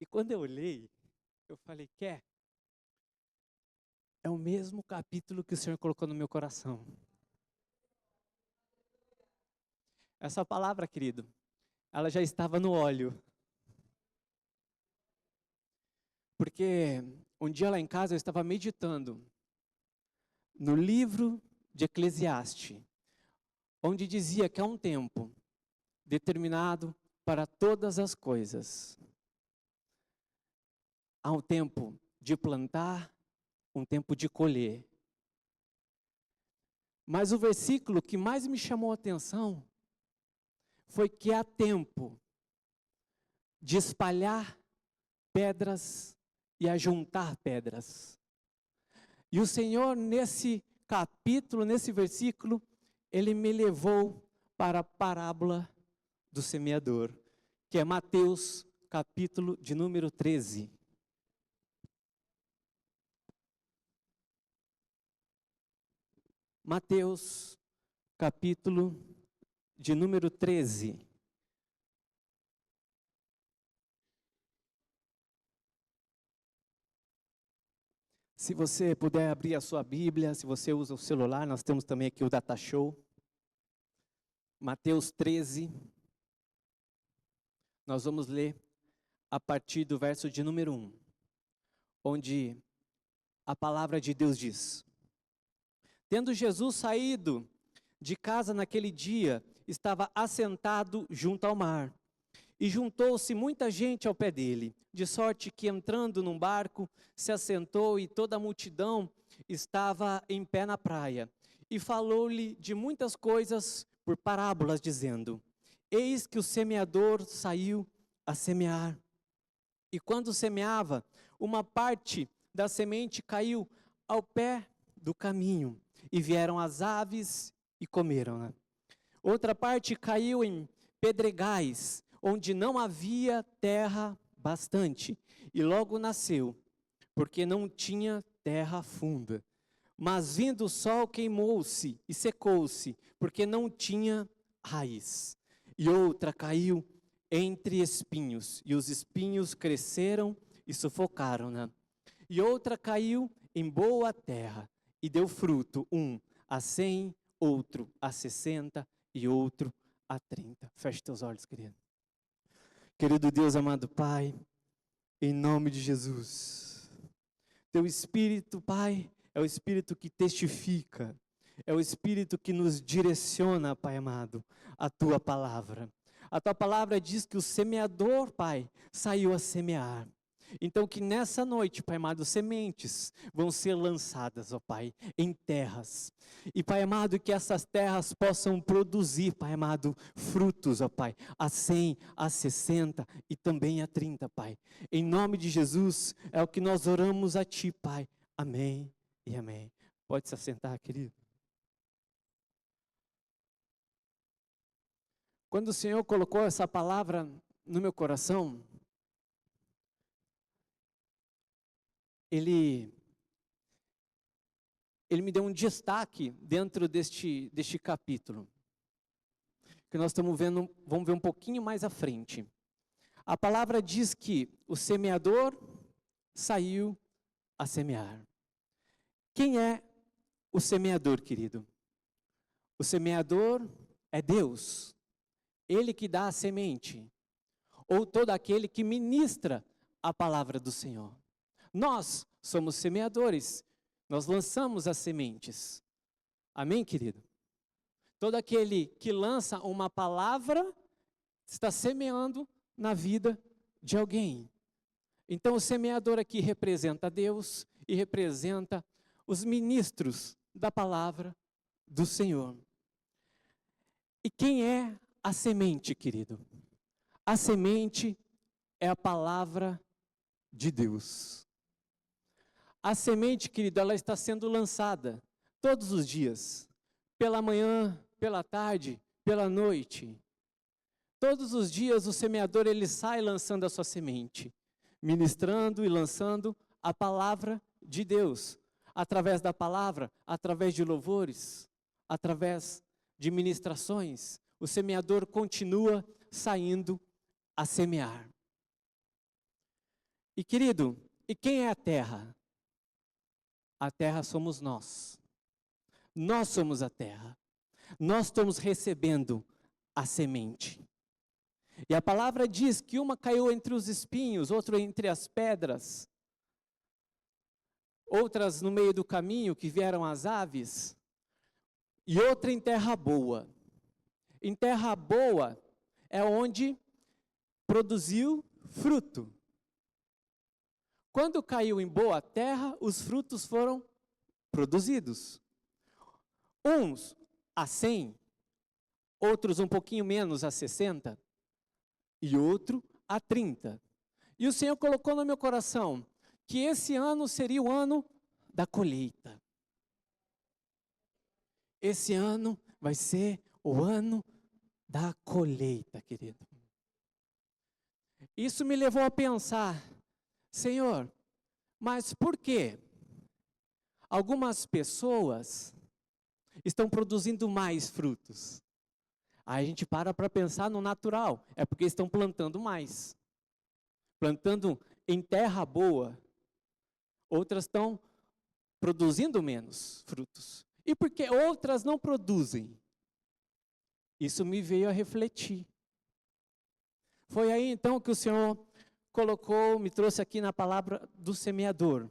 E quando eu olhei, eu falei, é o mesmo capítulo que o Senhor colocou no meu coração. Essa palavra, querido, ela já estava no óleo. Porque um dia lá em casa eu estava meditando no livro de Eclesiastes, onde dizia que há um tempo determinado para todas as coisas. Há um tempo de plantar, um tempo de colher. Mas o versículo que mais me chamou a atenção foi que há tempo de espalhar pedras e ajuntar pedras. E o Senhor, nesse capítulo, nesse versículo, Ele me levou para a parábola do semeador, que é Mateus, capítulo de número 13. Mateus, capítulo de número 13. Se você puder abrir a sua Bíblia, se você usa o celular, nós temos também aqui o Data Show. Mateus 13. Nós vamos ler a partir do verso de número 1, onde a palavra de Deus diz: Tendo Jesus saído de casa naquele dia, estava assentado junto ao mar. E juntou-se muita gente ao pé dele, de sorte que entrando num barco, se assentou e toda a multidão estava em pé na praia. E falou-lhe de muitas coisas por parábolas, dizendo: Eis que o semeador saiu a semear. E quando semeava, uma parte da semente caiu ao pé do caminho, e vieram as aves e comeram-na. Outra parte caiu em pedregais, onde não havia terra bastante, e logo nasceu, porque não tinha terra funda. Mas vindo o sol queimou-se e secou-se, porque não tinha raiz. E outra caiu entre espinhos, e os espinhos cresceram e sufocaram-na. E outra caiu em boa terra, e deu fruto, um a 100, outro a 60 e outro a 30. Feche teus olhos, querido. Querido Deus, amado Pai, em nome de Jesus. Teu Espírito, Pai, é o Espírito que testifica, é o Espírito que nos direciona, Pai amado, a Tua palavra. A Tua palavra diz que o semeador, Pai, saiu a semear. Então que nessa noite, Pai amado, sementes vão ser lançadas, ó Pai, em terras. E Pai amado, que essas terras possam produzir, Pai amado, frutos, ó Pai, a 100, a 60 e também a 30, Pai. Em nome de Jesus, é o que nós oramos a Ti, Pai. Amém e amém. Pode se assentar, querido. Quando o Senhor colocou essa palavra no meu coração, Ele me deu um destaque dentro deste capítulo, que nós estamos vendo, vamos ver um pouquinho mais à frente. A palavra diz que o semeador saiu a semear. Quem é o semeador, querido? O semeador é Deus, Ele que dá a semente, ou todo aquele que ministra a palavra do Senhor. Nós somos semeadores, nós lançamos as sementes. Amém, querido? Todo aquele que lança uma palavra está semeando na vida de alguém. Então o semeador aqui representa Deus e representa os ministros da palavra do Senhor. E quem é a semente, querido? A semente é a palavra de Deus. A semente, querido, ela está sendo lançada todos os dias, pela manhã, pela tarde, pela noite. Todos os dias o semeador ele sai lançando a sua semente, ministrando e lançando a palavra de Deus. Através da palavra, através de louvores, através de ministrações, o semeador continua saindo a semear. E querido, e quem é a terra? A terra somos nós. Nós somos a terra. Nós estamos recebendo a semente. E a palavra diz que uma caiu entre os espinhos, outra entre as pedras, outras no meio do caminho que vieram as aves, e outra em terra boa. Em terra boa é onde produziu fruto. Quando caiu em boa terra, os frutos foram produzidos. Uns a 100, outros um pouquinho menos, a 60, e outro a 30. E o Senhor colocou no meu coração que esse ano seria o ano da colheita. Esse ano vai ser o ano da colheita, querido. Isso me levou a pensar, Senhor, mas por quê? Algumas pessoas estão produzindo mais frutos. Aí a gente para pensar no natural, é porque estão plantando mais. Plantando em terra boa. Outras estão produzindo menos frutos. E por que outras não produzem? Isso me veio a refletir. Foi aí então que o Senhor colocou, me trouxe aqui na palavra do semeador,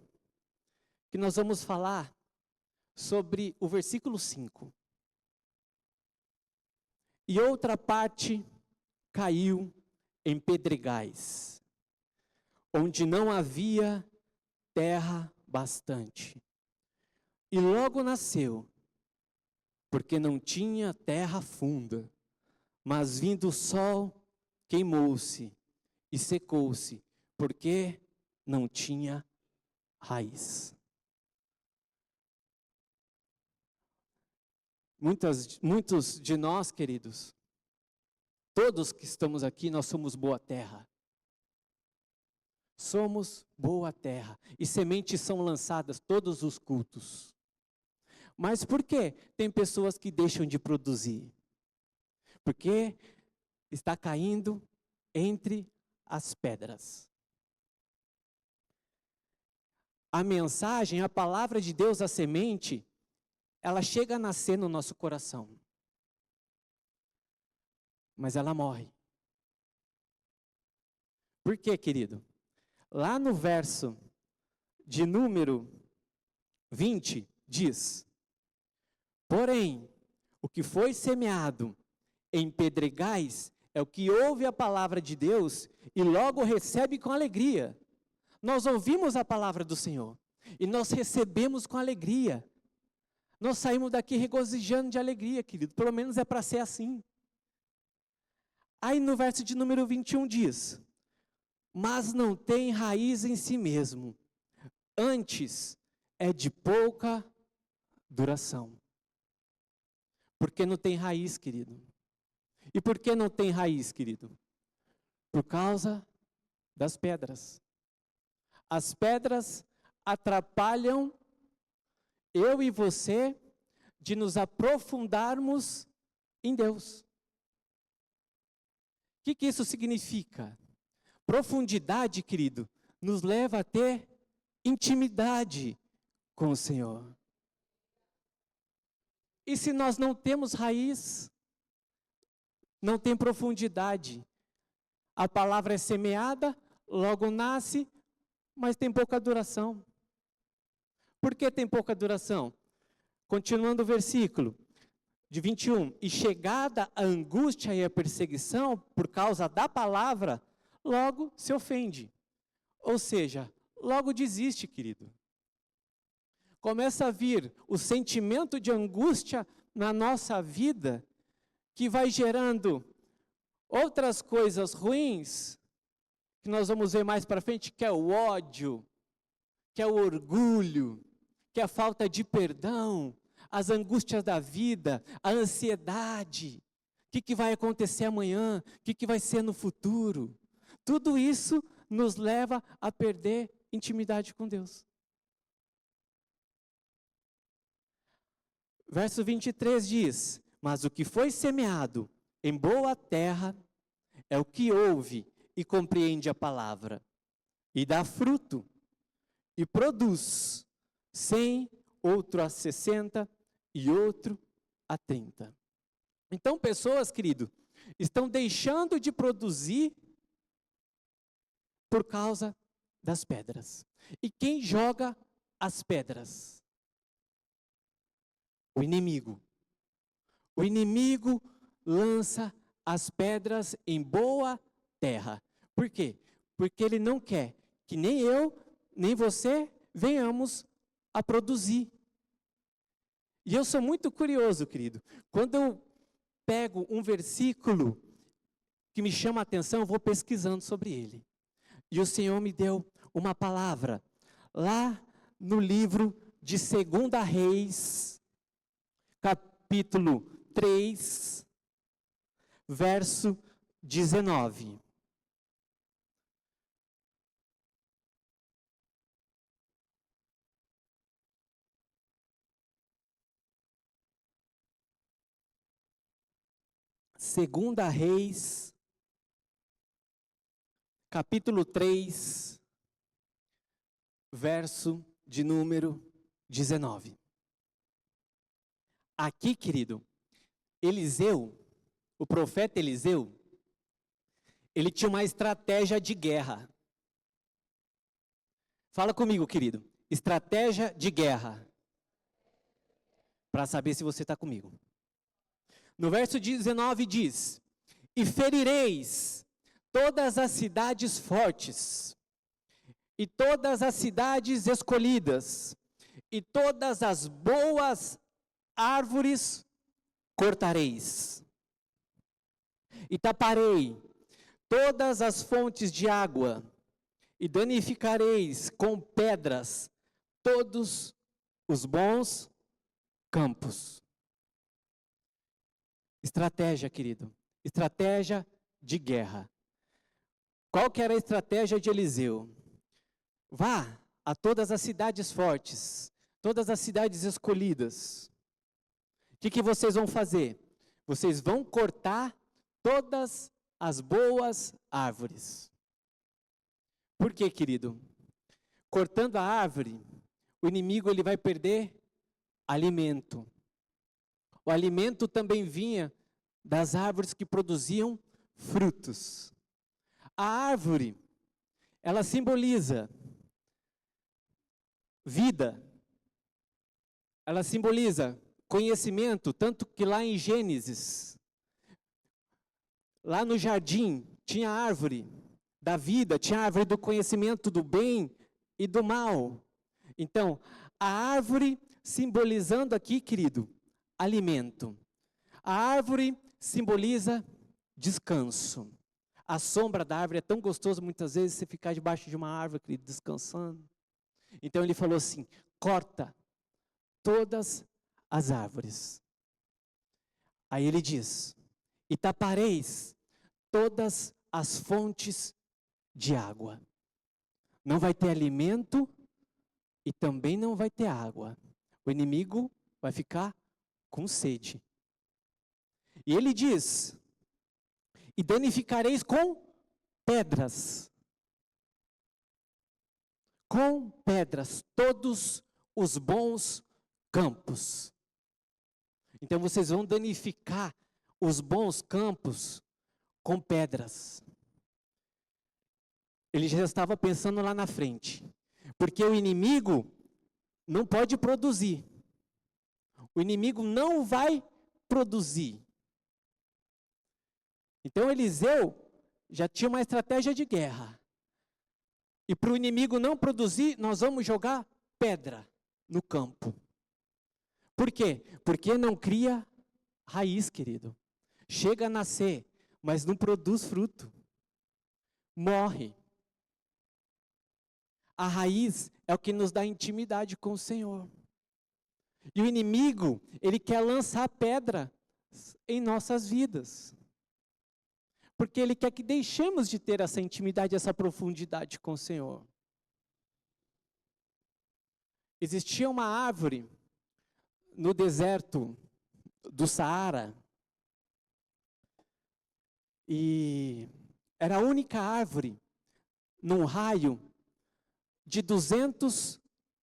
que nós vamos falar sobre o versículo 5. E outra parte caiu em pedregais, onde não havia terra bastante. E logo nasceu, porque não tinha terra funda, mas vindo o sol, queimou-se e secou-se, porque não tinha raiz. Muitos de nós, queridos, todos que estamos aqui, nós somos boa terra. Somos boa terra. E sementes são lançadas todos os cultos. Mas por que tem pessoas que deixam de produzir? Porque está caindo entre as pedras. A mensagem, a palavra de Deus, a semente, ela chega a nascer no nosso coração. Mas ela morre. Por quê, querido? Lá no verso de número 20, diz: porém, o que foi semeado em pedregais é o que ouve a palavra de Deus e logo recebe com alegria. Nós ouvimos a palavra do Senhor e nós recebemos com alegria. Nós saímos daqui regozijando de alegria, querido. Pelo menos é para ser assim. Aí no verso de número 21 diz: mas não tem raiz em si mesmo, antes é de pouca duração. Porque não tem raiz, querido. E por que não tem raiz, querido? Por causa das pedras. As pedras atrapalham eu e você de nos aprofundarmos em Deus. O que isso significa? Profundidade, querido, nos leva a ter intimidade com o Senhor. E se nós não temos raiz, não tem profundidade, a palavra é semeada, logo nasce, mas tem pouca duração. Por que tem pouca duração? Continuando o versículo de 21, e chegada a angústia e a perseguição por causa da palavra, logo se ofende. Ou seja, logo desiste, querido. Começa a vir o sentimento de angústia na nossa vida, que vai gerando outras coisas ruins, que nós vamos ver mais para frente, que é o ódio, que é o orgulho, que é a falta de perdão, as angústias da vida, a ansiedade, o que vai acontecer amanhã, o que vai ser no futuro. Tudo isso nos leva a perder intimidade com Deus. Verso 23 diz: mas o que foi semeado em boa terra é o que ouve e compreende a palavra, e dá fruto, e produz 100, outro a 60 e outro a 30. Então, pessoas, querido, estão deixando de produzir por causa das pedras. E quem joga as pedras? O inimigo. O inimigo lança as pedras em boa terra. Por quê? Porque ele não quer que nem eu, nem você venhamos a produzir. E eu sou muito curioso, querido. Quando eu pego um versículo que me chama a atenção, eu vou pesquisando sobre ele. E o Senhor me deu uma palavra lá no livro de 2 Reis, capítulo 3, verso 19. Segunda Reis, capítulo 3, verso de número 19. Aqui, querido, Eliseu, o profeta Eliseu, ele tinha uma estratégia de guerra. Fala comigo, querido. Estratégia de guerra. Para saber se você está comigo. No verso 19 diz: e ferireis todas as cidades fortes, e todas as cidades escolhidas, e todas as boas árvores cortareis. E taparei todas as fontes de água, e danificareis com pedras todos os bons campos. Estratégia, querido. Estratégia de guerra. Qual que era a estratégia de Eliseu? Vá a todas as cidades fortes, todas as cidades escolhidas. O que vocês vão fazer? Vocês vão cortar todas as boas árvores. Por quê, querido? Cortando a árvore, o inimigo ele vai perder alimento. O alimento também vinha das árvores que produziam frutos. A árvore, ela simboliza vida. Ela simboliza conhecimento, tanto que lá em Gênesis, lá no jardim, tinha a árvore da vida, tinha a árvore do conhecimento do bem e do mal. Então, a árvore simbolizando aqui, querido, alimento. A árvore simboliza descanso. A sombra da árvore é tão gostoso muitas vezes você ficar debaixo de uma árvore, querido, descansando. Então ele falou assim: corta todas as árvores. Aí ele diz: e tapareis todas as fontes de água. Não vai ter alimento e também não vai ter água. O inimigo vai ficar com sede. E ele diz: e danificareis com pedras. Com pedras, todos os bons campos. Então vocês vão danificar os bons campos com pedras. Ele já estava pensando lá na frente. Porque o inimigo não pode produzir. O inimigo não vai produzir. Então Eliseu já tinha uma estratégia de guerra. E para o inimigo não produzir, nós vamos jogar pedra no campo. Por quê? Porque não cria raiz, querido. Chega a nascer, mas não produz fruto. Morre. A raiz é o que nos dá intimidade com o Senhor. E o inimigo, ele quer lançar pedra em nossas vidas. Porque ele quer que deixemos de ter essa intimidade, essa profundidade com o Senhor. Existia uma árvore no deserto do Saara. E era a única árvore num raio de 200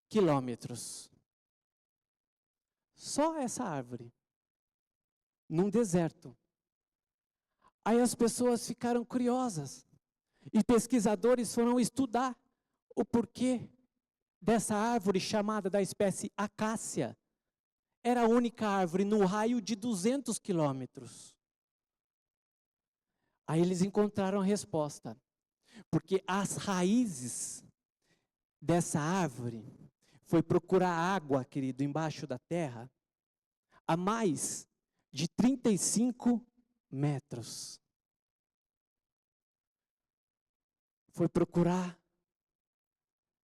quilômetros. Só essa árvore, num deserto. Aí as pessoas ficaram curiosas, e pesquisadores foram estudar o porquê dessa árvore chamada da espécie acácia. Era a única árvore no raio de 200 quilômetros. Aí eles encontraram a resposta. Porque as raízes dessa árvore foi procurar água, querido, embaixo da terra, a mais de 35 metros. Foi procurar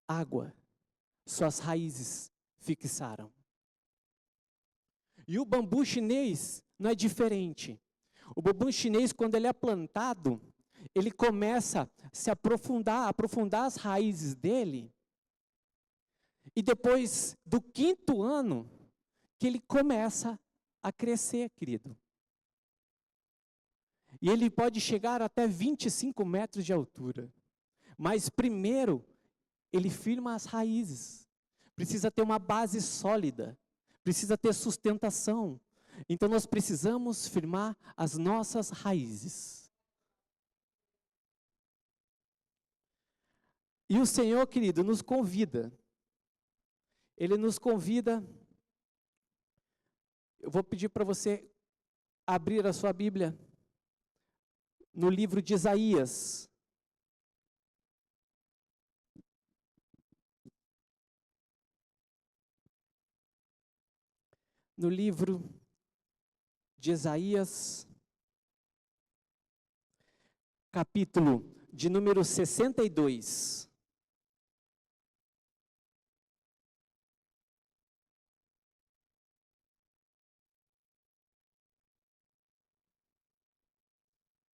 água. Suas raízes fixaram. E o bambu chinês não é diferente. O bambu chinês, quando ele é plantado, ele começa a se aprofundar as raízes dele. E depois do 5º ano, que ele começa a crescer, querido. E ele pode chegar até 25 metros de altura. Mas primeiro, ele firma as raízes. Precisa ter uma base sólida. Precisa ter sustentação. Então nós precisamos firmar as nossas raízes. E o Senhor, querido, nos convida. Ele nos convida. Eu vou pedir para você abrir a sua Bíblia no livro de Isaías. No livro de Isaías, capítulo de número 62.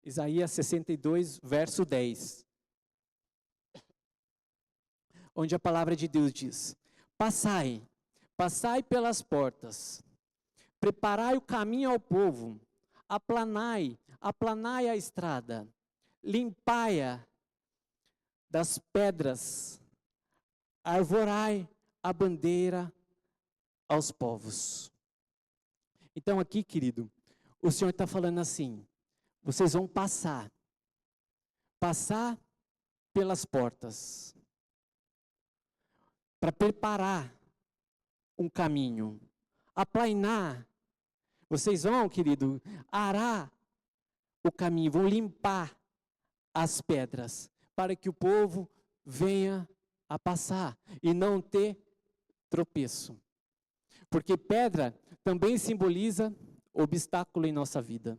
Isaías 62, verso 10. Onde a palavra de Deus diz: Passai, passai pelas portas, preparai o caminho ao povo, aplanai, aplanai a estrada, limpai-a das pedras, arvorai a bandeira aos povos. Então aqui, querido, o Senhor está falando assim: vocês vão passar pelas portas, para preparar um caminho, aplainar. Vocês vão, querido, arar o caminho, vão limpar as pedras, para que o povo venha a passar e não ter tropeço. Porque pedra também simboliza obstáculo em nossa vida.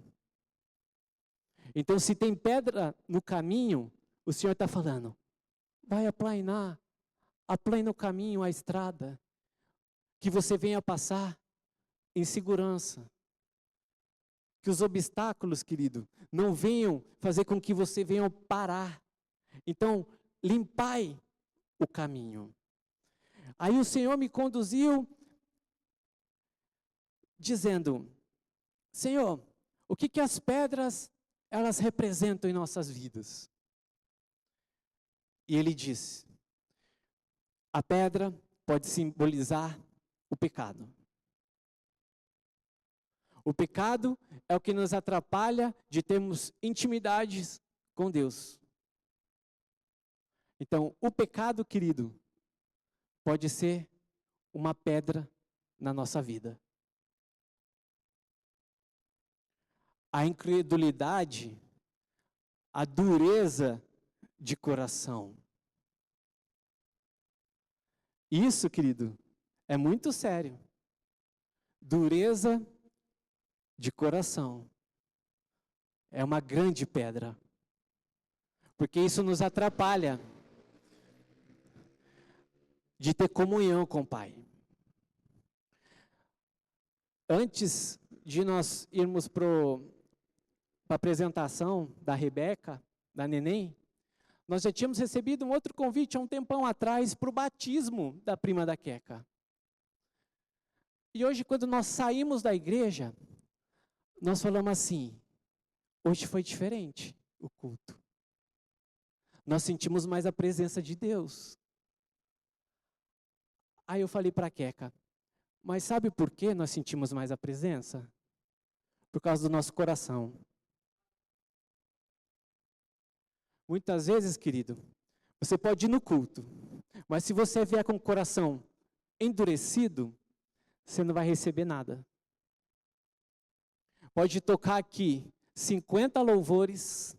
Então, se tem pedra no caminho, o Senhor está falando, vai aplainar, aplaina o caminho, a estrada, que você venha passar em segurança. Que os obstáculos, querido, não venham fazer com que você venha parar. Então, limpai o caminho. Aí o Senhor me conduziu dizendo: Senhor, o que as pedras elas representam em nossas vidas? E ele disse: a pedra pode simbolizar o pecado. O pecado é o que nos atrapalha de termos intimidades com Deus. Então, o pecado, querido, pode ser uma pedra na nossa vida. A incredulidade, a dureza de coração. Isso, querido, é muito sério. Dureza de coração é uma grande pedra, porque isso nos atrapalha de ter comunhão com o Pai. Antes de nós irmos para a apresentação da Rebeca, da neném, nós já tínhamos recebido um outro convite há um tempão atrás para o batismo da prima da Queca. E hoje, quando nós saímos da igreja, nós falamos assim: hoje foi diferente o culto. Nós sentimos mais a presença de Deus. Aí eu falei para a Queca, mas sabe por que nós sentimos mais a presença? Por causa do nosso coração. Muitas vezes, querido, você pode ir no culto, mas se você vier com o coração endurecido, você não vai receber nada. Pode tocar aqui 50 louvores,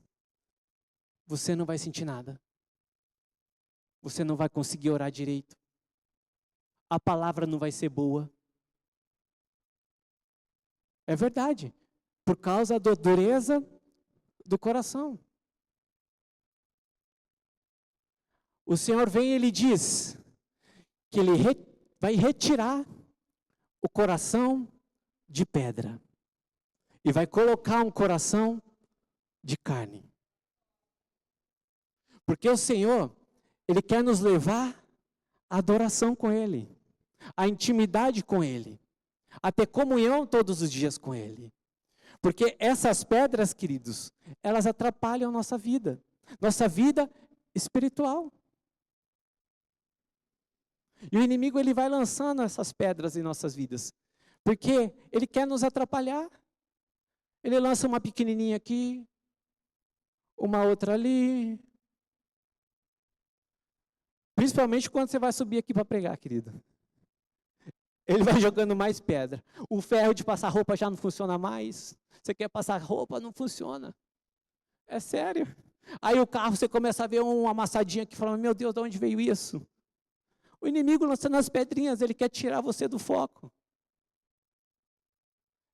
você não vai sentir nada. Você não vai conseguir orar direito. A palavra não vai ser boa. É verdade, por causa da dureza do coração. O Senhor vem e Ele diz que Ele vai retirar o coração de pedra e vai colocar um coração de carne. Porque o Senhor, Ele quer nos levar à adoração com Ele, à intimidade com Ele, a ter comunhão todos os dias com Ele. Porque essas pedras, queridos, elas atrapalham a nossa vida espiritual. E o inimigo, ele vai lançando essas pedras em nossas vidas, porque ele quer nos atrapalhar. Ele lança uma pequenininha aqui, uma outra ali. Principalmente quando você vai subir aqui para pregar, querido. Ele vai jogando mais pedra. O ferro de passar roupa já não funciona mais. Você quer passar roupa, não funciona. É sério. Aí o carro, você começa a ver uma amassadinha que fala, meu Deus, de onde veio isso? O inimigo lançando as pedrinhas, ele quer tirar você do foco.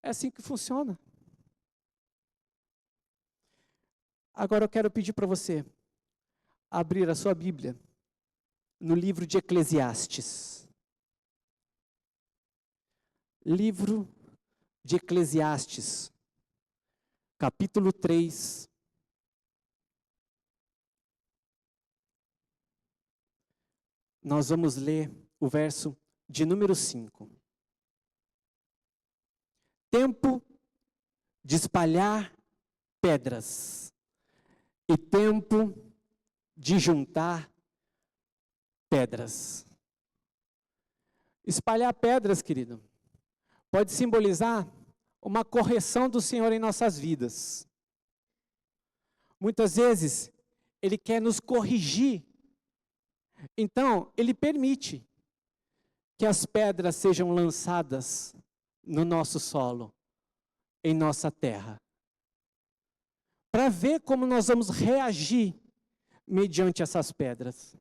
É assim que funciona. Agora eu quero pedir para você abrir a sua Bíblia no livro de Eclesiastes. Livro de Eclesiastes, capítulo 3. Nós vamos ler o verso de número 5. Tempo de espalhar pedras e tempo de juntar pedras. Espalhar pedras, querido, pode simbolizar uma correção do Senhor em nossas vidas. Muitas vezes, Ele quer nos corrigir. Então, Ele permite que as pedras sejam lançadas no nosso solo, em nossa terra, para ver como nós vamos reagir mediante essas pedras.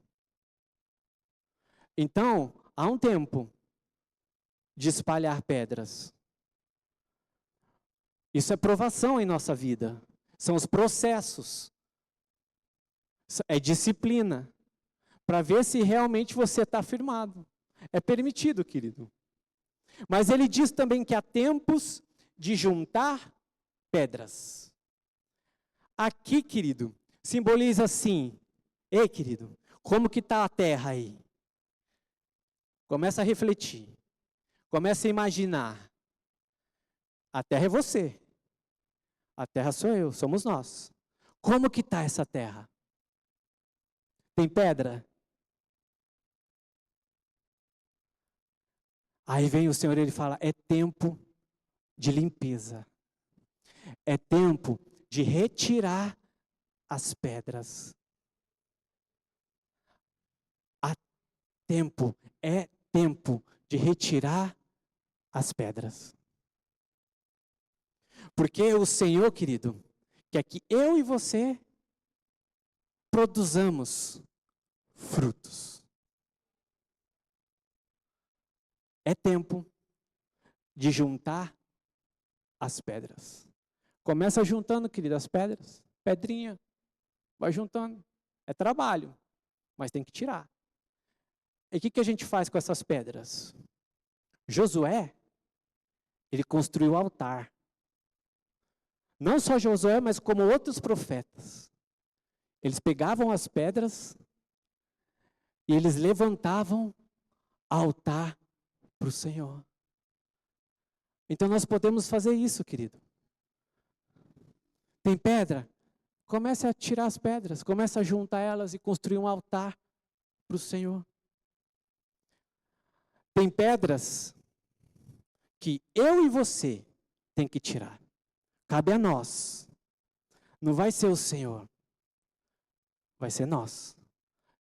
Então, há um tempo de espalhar pedras. Isso é provação em nossa vida. São os processos. É disciplina. Para ver se realmente você está firmado. É permitido, querido. Mas ele diz também que há tempos de juntar pedras. Aqui, querido, simboliza assim. Ei, querido, como que está a terra aí? Começa a refletir. Começa a imaginar. A terra é você. A terra sou eu, somos nós. Como que está essa terra? Tem pedra? Aí vem o Senhor e Ele fala, é tempo de limpeza. É tempo de retirar as pedras. É tempo de retirar as pedras. Porque o Senhor, querido, quer que eu e você produzamos frutos. É tempo de juntar as pedras. Começa juntando, querido, as pedras. Pedrinha, vai juntando. É trabalho, mas tem que tirar. E o que a gente faz com essas pedras? Josué, ele construiu o altar. Não só Josué, mas como outros profetas. Eles pegavam as pedras e eles levantavam altar para o Senhor. Então nós podemos fazer isso, querido. Tem pedra? Comece a tirar as pedras, comece a juntar elas e construir um altar para o Senhor. Tem pedras que eu e você tem que tirar. Cabe a nós. Não vai ser o Senhor. Vai ser nós.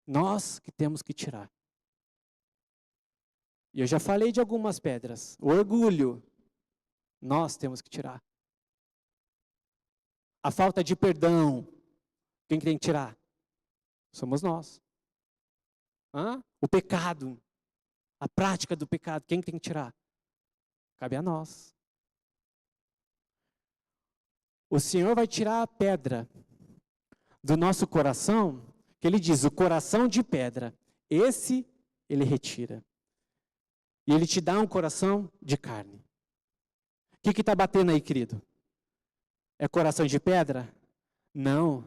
Nós que temos que tirar. E eu já falei de algumas pedras. O orgulho, nós temos que tirar. A falta de perdão, quem que tem que tirar? Somos nós. O pecado, a prática do pecado, quem que tem que tirar? Cabe a nós. O Senhor vai tirar a pedra do nosso coração, que Ele diz, o coração de pedra, esse Ele retira. E Ele te dá um coração de carne. O que está batendo aí, querido? É coração de pedra? Não,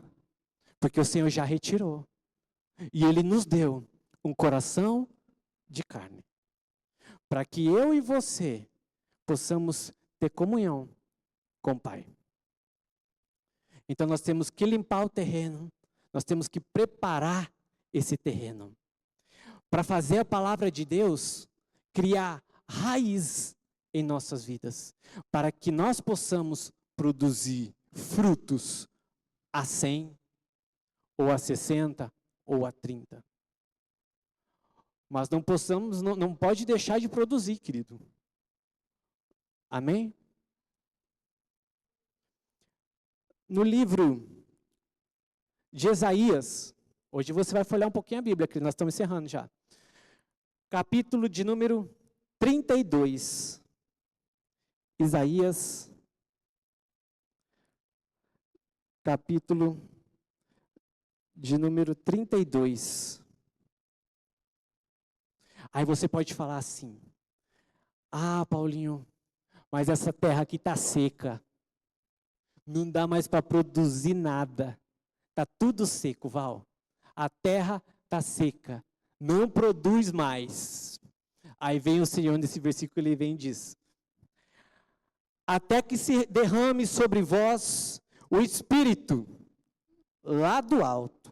porque o Senhor já retirou. E Ele nos deu um coração de carne. Para que eu e você possamos ter comunhão com o Pai. Então nós temos que limpar o terreno, nós temos que preparar esse terreno. Para fazer a palavra de Deus criar raiz em nossas vidas. Para que nós possamos produzir frutos a 100, ou a 60, ou a 30. Mas não pode deixar de produzir, querido. Amém? No livro de Isaías, hoje você vai folhear um pouquinho a Bíblia, que nós estamos encerrando já. Capítulo de número 32. Isaías, capítulo de número 32. Aí você pode falar assim, Paulinho, mas essa terra aqui está seca. Não dá mais para produzir nada. Está tudo seco, Val. A terra está seca. Não produz mais. Aí vem o Senhor nesse versículo, ele vem e diz, até que se derrame sobre vós o Espírito, lá do alto.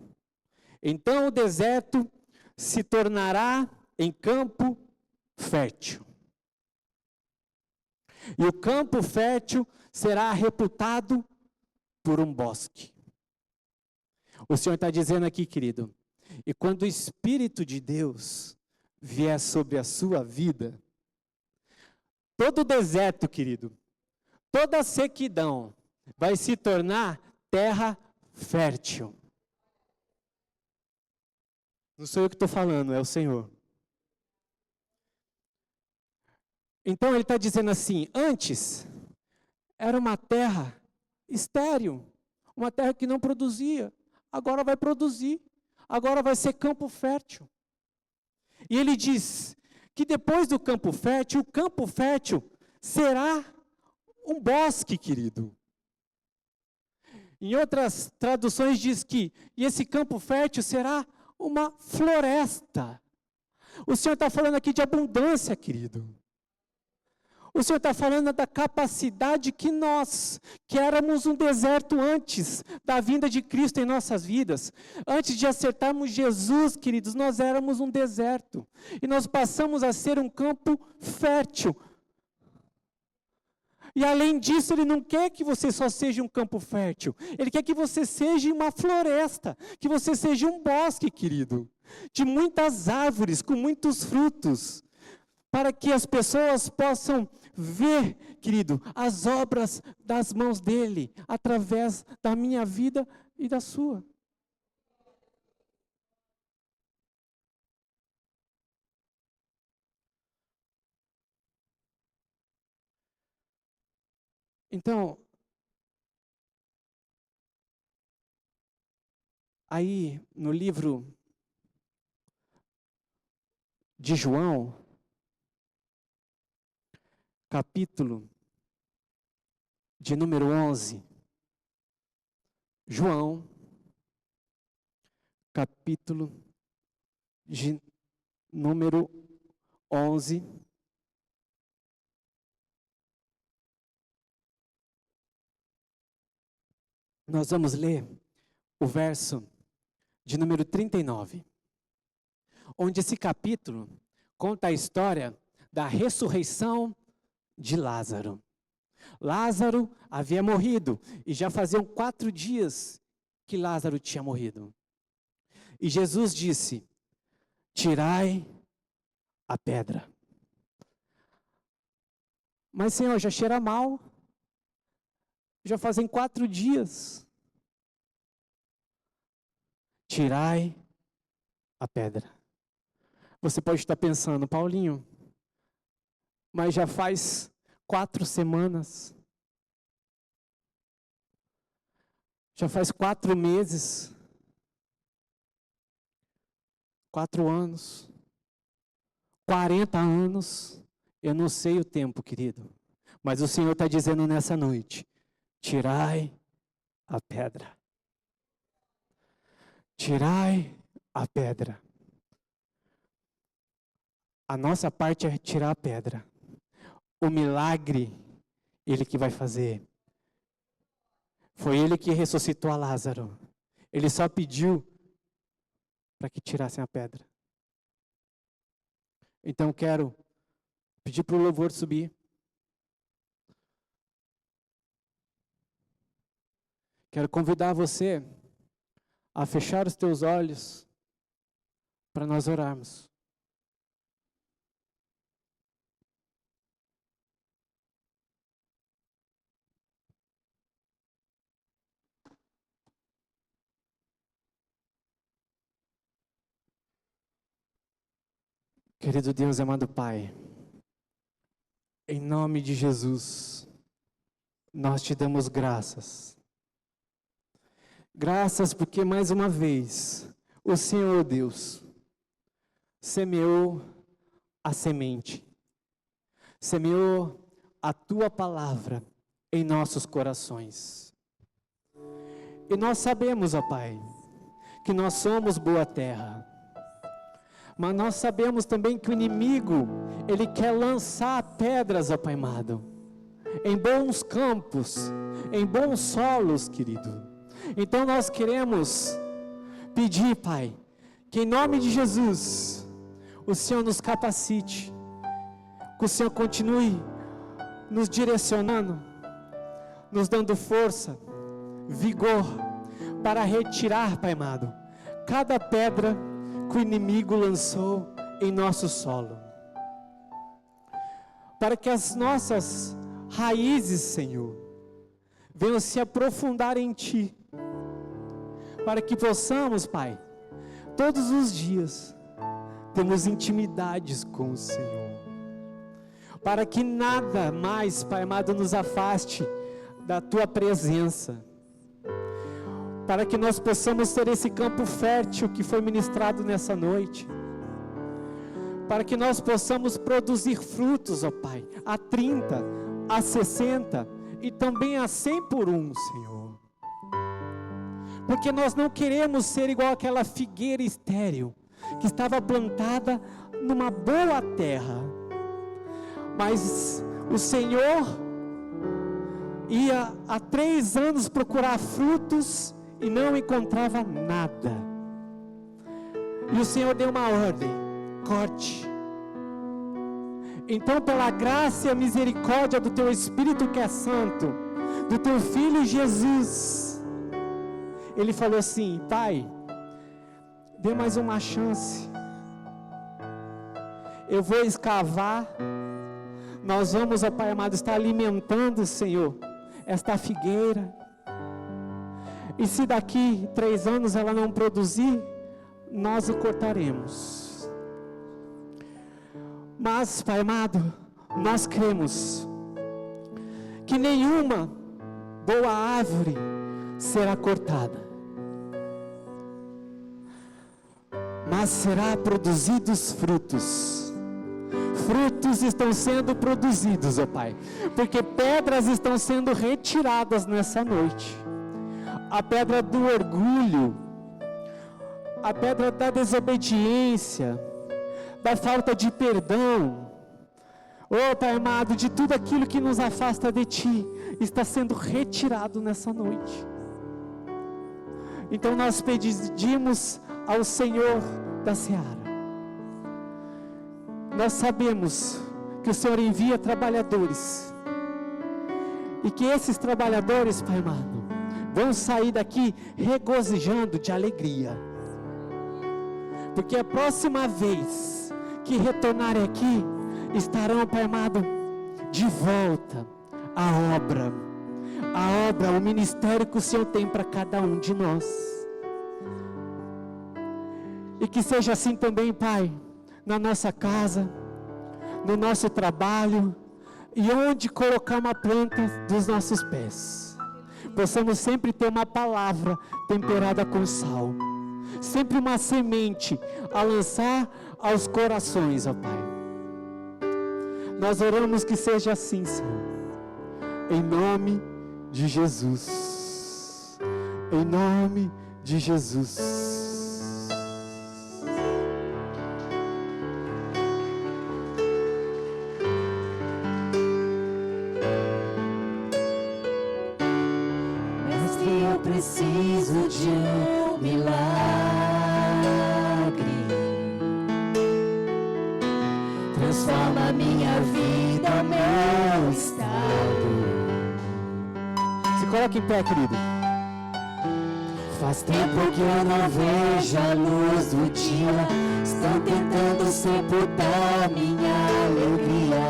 Então o deserto se tornará em campo fértil. E o campo fértil será reputado por um bosque. O Senhor está dizendo aqui, querido, e quando o Espírito de Deus vier sobre a sua vida, todo deserto, querido, toda sequidão vai se tornar terra fértil. Não sou eu que estou falando, é o Senhor. Então ele está dizendo assim, antes era uma terra estéril, uma terra que não produzia, agora vai produzir, agora vai ser campo fértil. E ele diz que depois do campo fértil, o campo fértil será um bosque, querido. Em outras traduções diz que esse campo fértil será uma floresta. O Senhor está falando aqui de abundância, querido. O Senhor está falando da capacidade que nós, que éramos um deserto antes da vinda de Cristo em nossas vidas. Antes de acertarmos Jesus, queridos, nós éramos um deserto. E nós passamos a ser um campo fértil. E além disso, Ele não quer que você só seja um campo fértil. Ele quer que você seja uma floresta, que você seja um bosque, querido, de muitas árvores, com muitos frutos, para que as pessoas possam ver, querido, as obras das mãos dEle, através da minha vida e da sua. Então, aí no livro de João, capítulo de número 11, João, capítulo de número 11, nós vamos ler o verso de número 39, onde esse capítulo conta a história da ressurreição de Lázaro. Lázaro havia morrido e já faziam 4 dias que Lázaro tinha morrido. E Jesus disse: tirai a pedra. Mas, Senhor, já cheira mal. Já fazem 4 dias. Tirai a pedra. Você pode estar pensando, Paulinho, mas já faz 4 semanas. Já faz 4 meses. 4 anos. 40 anos. Eu não sei o tempo, querido. Mas o Senhor está dizendo nessa noite: tirai a pedra. Tirai a pedra. A nossa parte é tirar a pedra. O milagre, Ele que vai fazer. Foi Ele que ressuscitou a Lázaro. Ele só pediu para que tirassem a pedra. Então quero pedir para o louvor subir. Quero convidar você a fechar os teus olhos para nós orarmos. Querido Deus, amado Pai, em nome de Jesus, nós te damos graças. Graças porque mais uma vez o Senhor Deus semeou a semente, semeou a tua palavra em nossos corações. E nós sabemos, ó Pai, que nós somos boa terra. Mas nós sabemos também que o inimigo, ele quer lançar pedras, ó Pai amado, em bons campos, em bons solos, querido. Então nós queremos pedir, Pai, que em nome de Jesus, o Senhor nos capacite, que o Senhor continue nos direcionando, nos dando força, vigor, para retirar, Pai amado, cada pedra que o inimigo lançou em nosso solo. Para que as nossas raízes, Senhor, venham se aprofundar em Ti. Para que possamos, Pai, todos os dias, termos intimidades com o Senhor. Para que nada mais, Pai amado, nos afaste da Tua presença. Para que nós possamos ter esse campo fértil que foi ministrado nessa noite. Para que nós possamos produzir frutos, ó Pai, a 30, a 60 e também a 100 por 1, Senhor. Porque nós não queremos ser igual aquela figueira estéril, que estava plantada numa boa terra. Mas o Senhor ia há 3 anos procurar frutos e não encontrava nada. E o Senhor deu uma ordem: corte. Então, pela graça e a misericórdia do Teu Espírito que é Santo, do Teu Filho Jesus, Ele falou assim: Pai, dê mais uma chance. Eu vou escavar. Nós vamos, ó Pai amado, estar alimentando, Senhor, esta figueira. E se daqui 3 anos ela não produzir, nós a cortaremos. Mas, Pai amado, nós cremos que nenhuma boa árvore será cortada, mas será produzidos frutos. Frutos estão sendo produzidos, ó Pai, porque pedras estão sendo retiradas nessa noite. A pedra do orgulho, a pedra da desobediência, da falta de perdão, oh Pai amado, de tudo aquilo que nos afasta de Ti, está sendo retirado nessa noite. Então nós pedimos ao Senhor da Seara. Nós sabemos que o Senhor envia trabalhadores. E que esses trabalhadores, Pai amado, vão sair daqui regozijando de alegria. Porque a próxima vez que retornarem aqui, estarão, Pai amado, de volta à obra. A obra, o ministério que o Senhor tem para cada um de nós. E que seja assim também, Pai, na nossa casa, no nosso trabalho, e onde colocar uma planta dos nossos pés. Possamos sempre ter uma palavra temperada com sal. Sempre uma semente a lançar aos corações, ó Pai. Nós oramos que seja assim, Senhor. Em nome de Jesus. Em nome de Jesus. Preciso de um milagre. Transforma minha vida, o meu estado. Se coloque em pé, querido. Faz tempo que eu não vejo a luz do dia. Estão tentando sepultar minha alegria,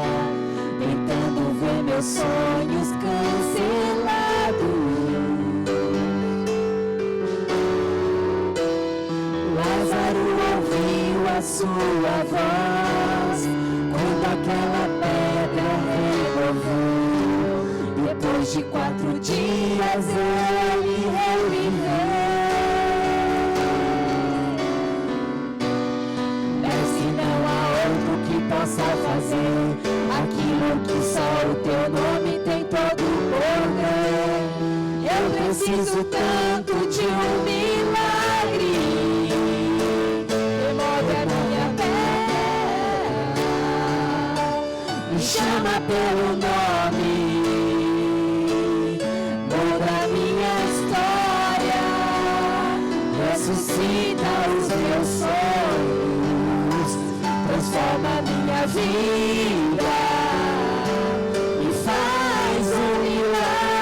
tentando ver meus sonhos cancelados. A sua voz, quando aquela pedra removeu, depois de 4 dias ele reviveu. Mestre, não há outro que possa fazer aquilo que só o teu nome tem todo o poder. Eu preciso tanto de um milagre. Me chama pelo nome, muda minha história, ressuscita os meus sonhos, transforma minha vida, me faz um milagre,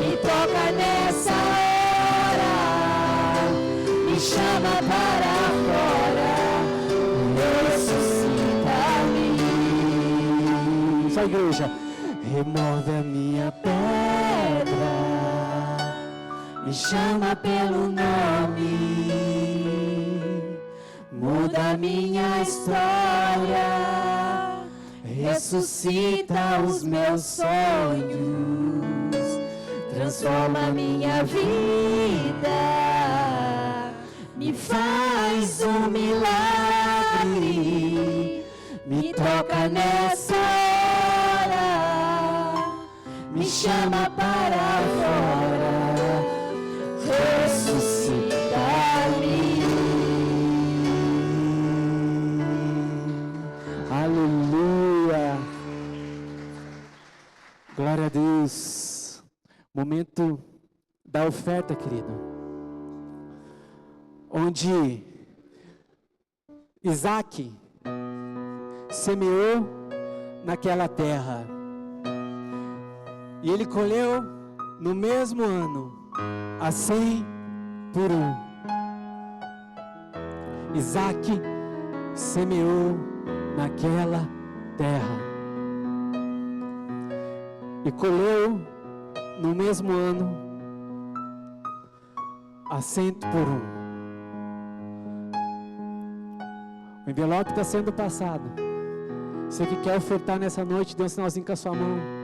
me toca nessa hora, me chama para fora, a igreja, remove a minha pedra, me chama pelo nome, muda minha história, ressuscita os meus sonhos, transforma minha vida, me faz um milagre, me toca nessa hora, me chama para fora, ressuscita-me. Aleluia. Glória a Deus. Momento da oferta, querido. Onde Isaac semeou naquela terra e ele colheu no mesmo ano a 100 por 1. Isaac semeou naquela terra e colheu no mesmo ano a 100 por 1. O envelope está sendo passado. Você que quer ofertar nessa noite, dê um sinalzinho com a sua mão.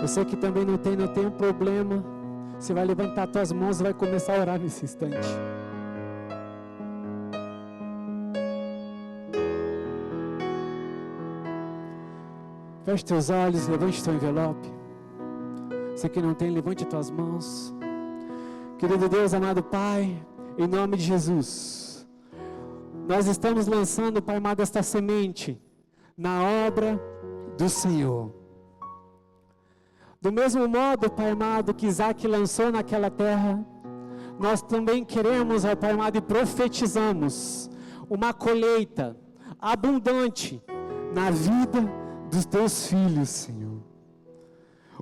Você que também não tem um problema, você vai levantar as suas mãos e vai começar a orar nesse instante. Feche teus olhos, levante teu envelope. Você que não tem, levante as tuas mãos. Querido Deus, amado Pai, em nome de Jesus, nós estamos lançando, Pai amado, esta semente na obra do Senhor. Do mesmo modo, Pai amado, que Isaac lançou naquela terra, nós também queremos, ó Pai amado, e profetizamos uma colheita abundante na vida dos teus filhos, Senhor.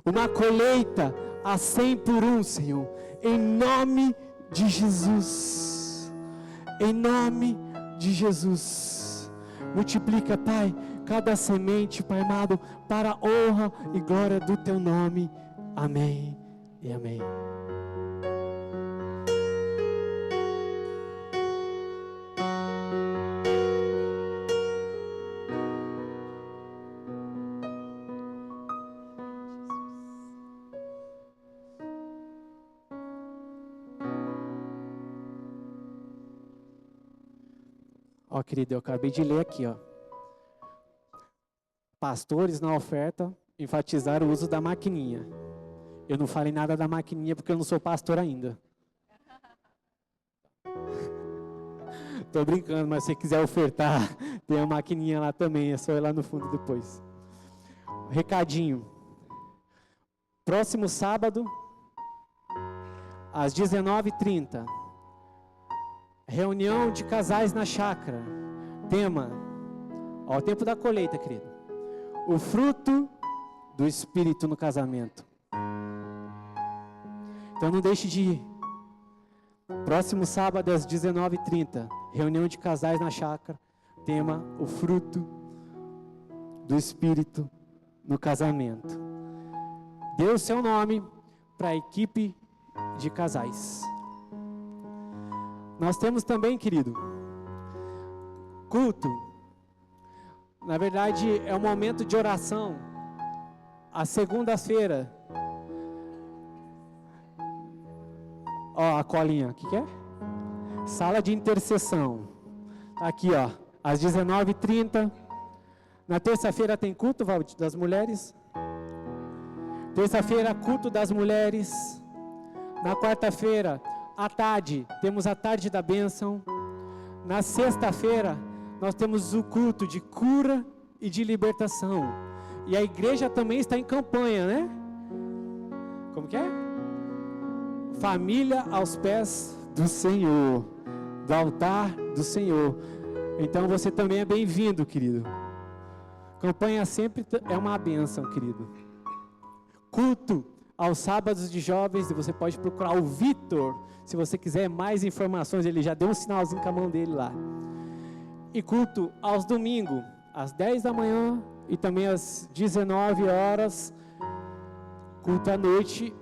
Uma colheita a 100 por 1, Senhor, em nome de Jesus. Em nome de Jesus. Multiplica, Pai, cada semente, Pai amado, para a honra e glória do teu nome. Amém e amém. Ó, querido, eu acabei de ler aqui, ó. Pastores na oferta enfatizaram o uso da maquininha. Eu não falei nada da maquininha porque eu não sou pastor ainda. Tô brincando, mas se você quiser ofertar, tem a maquininha lá também, é só ir lá no fundo depois. Recadinho. Próximo sábado, às 19h30, reunião de casais na chácara. Tema, ó, o tempo da colheita, querido. O fruto do Espírito no casamento. Então não deixe de ir. Próximo sábado às 19h30, reunião de casais na chácara. Tema, o fruto do Espírito no casamento. Dê o seu nome para a equipe de casais. Nós temos também, querido, culto. Na verdade, é um momento de oração. A segunda-feira. Ó, a colinha, o que é? Sala de intercessão. Tá aqui, ó, às 19h30. Na terça-feira tem culto, Valdir, das mulheres. Terça-feira, culto das mulheres. Na quarta-feira, à tarde, temos a tarde da bênção. Na sexta-feira, nós temos o culto de cura e de libertação. E a igreja também está em campanha, né? Como que é? Família aos pés do Senhor, do altar do Senhor. Então você também é bem-vindo, querido. Campanha sempre é uma bênção, querido. Culto aos sábados de jovens, e você pode procurar o Vitor, se você quiser mais informações, ele já deu um sinalzinho com a mão dele lá. E culto aos domingos, às 10 da manhã e também às 19 horas, culto à noite,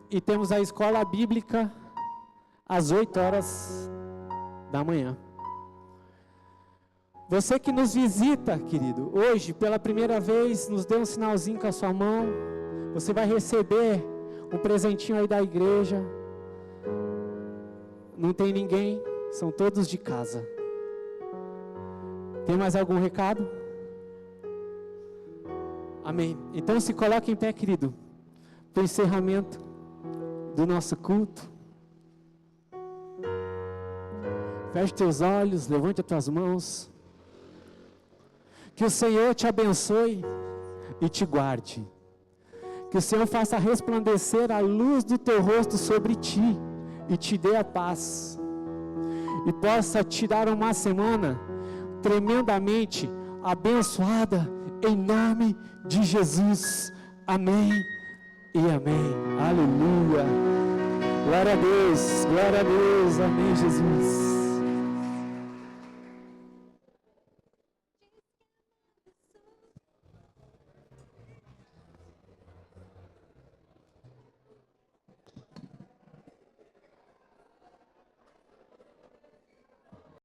e temos a escola bíblica às 8 horas da manhã. Você que nos visita, querido, hoje, pela primeira vez, nos dê um sinalzinho com a sua mão, você vai receber um presentinho aí da igreja. Não tem ninguém, são todos de casa. Tem mais algum recado? Amém. Então se coloque em pé, querido, para o encerramento do nosso culto. Feche teus olhos, levante as tuas mãos. Que o Senhor te abençoe e te guarde. Que o Senhor faça resplandecer a luz do teu rosto sobre ti e te dê a paz. E possa te dar uma semana tremendamente abençoada em nome de Jesus. Amém e amém. Aleluia. Glória a Deus, amém, Jesus.